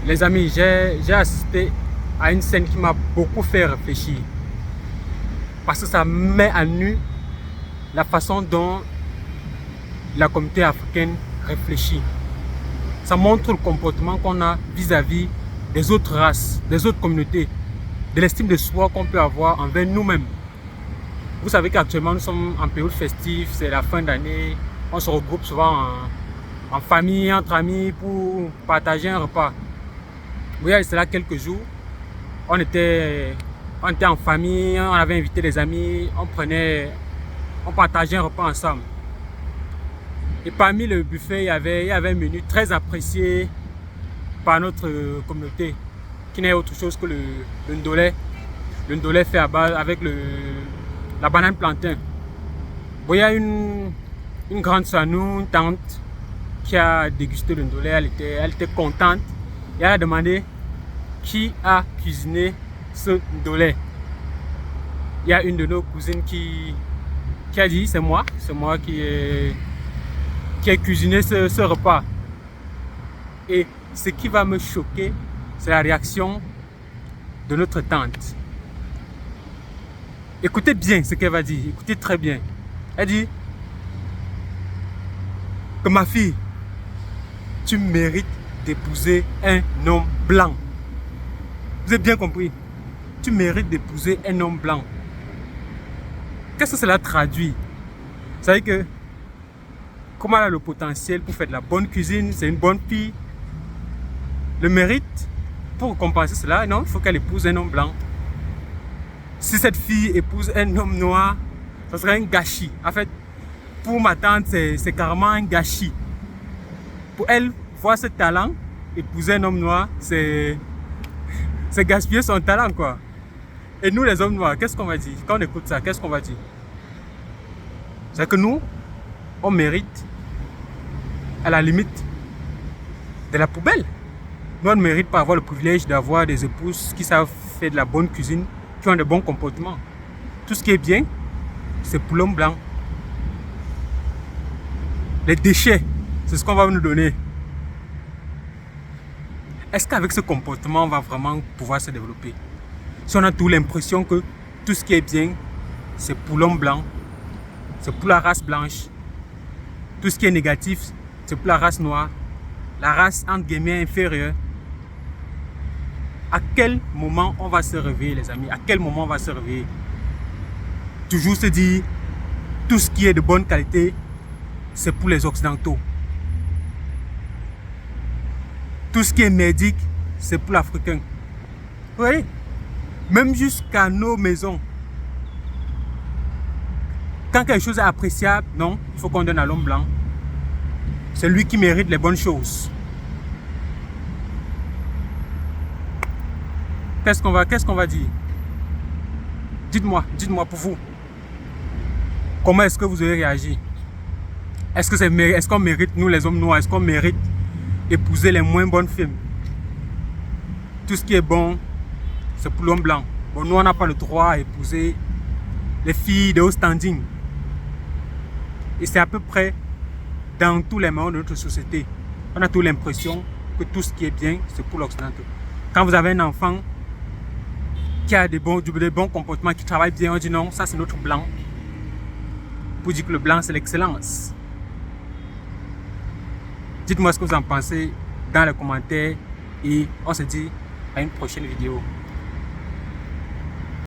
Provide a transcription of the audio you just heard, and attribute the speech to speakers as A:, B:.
A: Les amis, j'ai assisté à une scène qui m'a beaucoup fait réfléchir. Parce que ça met à nu la façon dont la communauté africaine réfléchit. Ça montre le comportement qu'on a vis-à-vis des autres races, des autres communautés, de l'estime de soi qu'on peut avoir envers nous-mêmes. Vous savez qu'actuellement nous sommes en période festive, c'est la fin d'année, on se regroupe souvent en famille, entre amis pour partager un repas. Vous voyez, c'est là quelques jours, on était en famille, on avait invité des amis, on partageait un repas ensemble. Et parmi le buffet, il y avait un menu très apprécié par notre communauté, qui n'est autre chose que le ndolé. Le ndolé fait à base avec la banane plantain. Bon, il y a une grande soeur, une tante, qui a dégusté le ndolé, elle était contente. Et elle a demandé qui a cuisiné ce ndolé. Il y a une de nos cousines qui a dit c'est moi qui ai cuisiné ce repas. Et ce qui va me choquer, c'est la réaction de notre tante. Écoutez bien ce qu'elle va dire, écoutez très bien. Elle dit que ma fille, tu mérites d'épouser un homme blanc. Vous avez bien compris? Tu mérites d'épouser un homme blanc. Qu'est-ce que cela traduit? Vous savez que comme elle a le potentiel pour faire de la bonne cuisine, c'est une bonne fille. Le mérite, pour compenser cela, non, il faut qu'elle épouse un homme blanc. Si cette fille épouse un homme noir, ça serait un gâchis. En fait, pour ma tante, c'est carrément un gâchis. Pour elle, voir ce talent, épouser un homme noir, c'est gaspiller son talent, quoi. Et nous, les hommes noirs, qu'est-ce qu'on va dire? Quand on écoute ça, qu'est-ce qu'on va dire? C'est que nous, on mérite, à la limite, de la poubelle. Nous, on ne mérite pas avoir le privilège d'avoir des épouses qui savent faire de la bonne cuisine, qui ont de bons comportements. Tout ce qui est bien, c'est pour l'homme blanc. Les déchets, c'est ce qu'on va nous donner. Est-ce qu'avec ce comportement, on va vraiment pouvoir se développer? Si on a tout l'impression que tout ce qui est bien, c'est pour l'homme blanc, c'est pour la race blanche. Tout ce qui est négatif, c'est pour la race noire, la race entre guillemets inférieure. À quel moment on va se réveiller, les amis? À quel moment on va se réveiller? Toujours se dire, tout ce qui est de bonne qualité, c'est pour les Occidentaux. Tout ce qui est merdique, c'est pour l'Africain. Vous voyez? Même jusqu'à nos maisons. Quand quelque chose est appréciable, non, il faut qu'on donne à l'homme blanc. C'est lui qui mérite les bonnes choses. Qu'est-ce qu'on va dire? Dites-moi pour vous. Comment est-ce que vous avez réagi? Est-ce qu'on mérite, nous les hommes noirs, est-ce qu'on mérite épouser les moins bonnes femmes? Tout ce qui est bon, c'est pour l'homme blanc. Bon, nous, on n'a pas le droit à épouser les filles de haut standing. Et c'est à peu près dans tous les moments de notre société. On a toujours l'impression que tout ce qui est bien, c'est pour l'Occident. Quand vous avez un enfant qui a des bons comportements, qui travaille bien, on dit non, ça c'est notre blanc. Pour dire que le blanc c'est l'excellence. Dites-moi ce que vous en pensez dans les commentaires et on se dit à une prochaine vidéo.